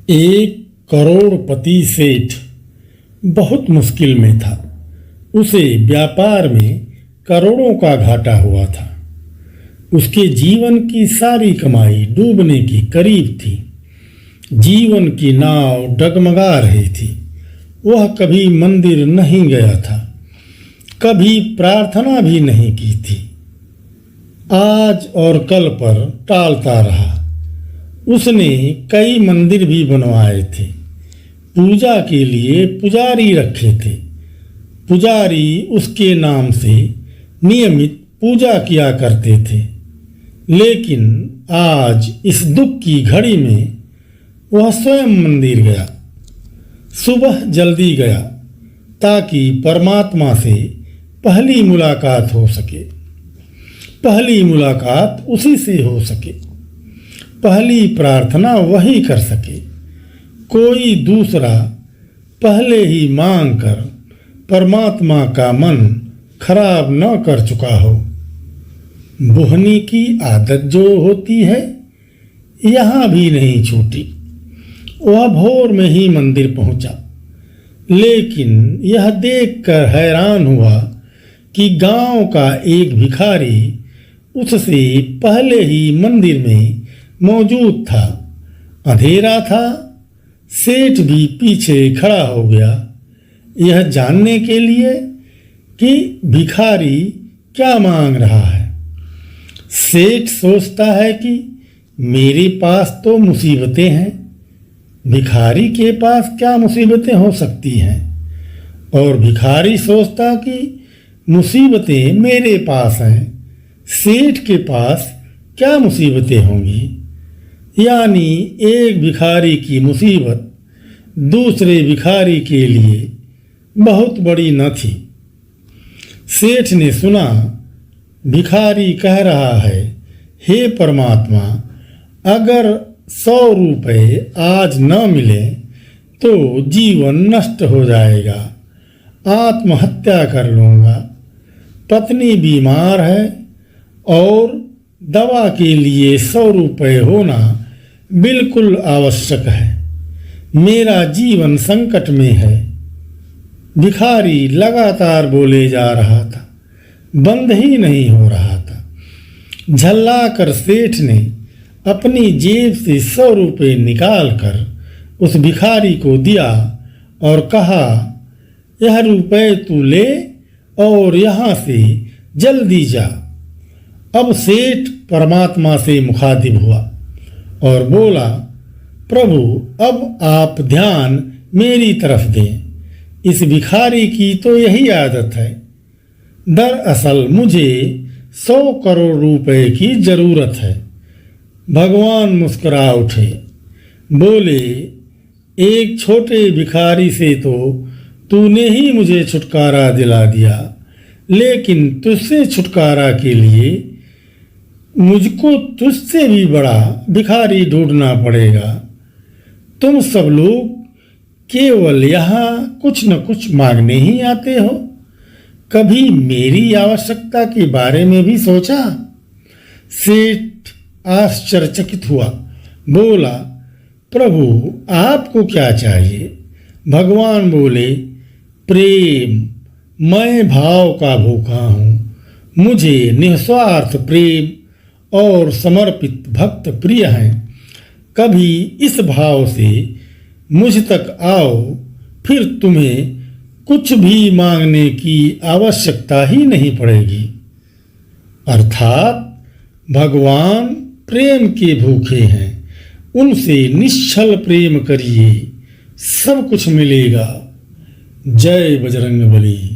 एक करोड़पति सेठ बहुत मुश्किल में था। उसे व्यापार में करोड़ों का घाटा हुआ था। उसके जीवन की सारी कमाई डूबने की करीब थी। जीवन की नाव डगमगा रही थी। वह कभी मंदिर नहीं गया था, कभी प्रार्थना भी नहीं की थी। आज और कल पर टालता रहा। उसने कई मंदिर भी बनवाए थे, पूजा के लिए पुजारी रखे थे। पुजारी उसके नाम से नियमित पूजा किया करते थे। लेकिन आज इस दुख की घड़ी में वह स्वयं मंदिर गया। सुबह जल्दी गया ताकि परमात्मा से पहली मुलाकात हो सके। पहली मुलाकात उसी से हो सके। पहली प्रार्थना वही कर सके। कोई दूसरा पहले ही मांग कर परमात्मा का मन खराब न कर चुका हो। बोहनी की आदत जो होती है, यहाँ भी नहीं छूटी। वह भोर में ही मंदिर पहुंचा, लेकिन यह देखकर हैरान हुआ कि गांव का एक भिखारी उससे पहले ही मंदिर में मौजूद था। अंधेरा था। सेठ भी पीछे खड़ा हो गया, यह जानने के लिए कि भिखारी क्या मांग रहा है। सेठ सोचता है कि मेरे पास तो मुसीबतें हैं, भिखारी के पास क्या मुसीबतें हो सकती हैं। और भिखारी सोचता कि मुसीबतें मेरे पास हैं, सेठ के पास क्या मुसीबतें होंगी। यानी एक भिखारी की मुसीबत दूसरे भिखारी के लिए बहुत बड़ी न थी। सेठ ने सुना भिखारी कह रहा है, हे परमात्मा, अगर 100 रुपये आज न मिले तो जीवन नष्ट हो जाएगा, आत्महत्या कर लूँगा। पत्नी बीमार है और दवा के लिए 100 रुपये होना बिल्कुल आवश्यक है। मेरा जीवन संकट में है। भिखारी लगातार बोले जा रहा था, बंद ही नहीं हो रहा था। झल्लाकर सेठ ने अपनी जेब से 100 रुपये निकाल कर उस भिखारी को दिया और कहा, यह रुपये तू ले और यहाँ से जल्दी जा। अब सेठ परमात्मा से मुखातिब हुआ और बोला, प्रभु, अब आप ध्यान मेरी तरफ दें। इस भिखारी की तो यही आदत है। दरअसल मुझे 100 करोड़ रुपए की जरूरत है। भगवान मुस्कुरा उठे, बोले, एक छोटे भिखारी से तो तूने ही मुझे छुटकारा दिला दिया, लेकिन तुझसे छुटकारा के लिए मुझको तुझसे भी बड़ा भिखारी ढूंढना पड़ेगा। तुम सब लोग केवल यहाँ कुछ न कुछ मांगने ही आते हो। कभी मेरी आवश्यकता के बारे में भी सोचा? सेठ आश्चर्यचकित हुआ, बोला, प्रभु, आपको क्या चाहिए? भगवान बोले, प्रेम। मैं भाव का भूखा हूँ। मुझे निस्वार्थ प्रेम और समर्पित भक्त प्रिय हैं। कभी इस भाव से मुझ तक आओ, फिर तुम्हें कुछ भी मांगने की आवश्यकता ही नहीं पड़ेगी। अर्थात भगवान प्रेम के भूखे हैं, उनसे निश्चल प्रेम करिए, सब कुछ मिलेगा। जय बजरंगबली।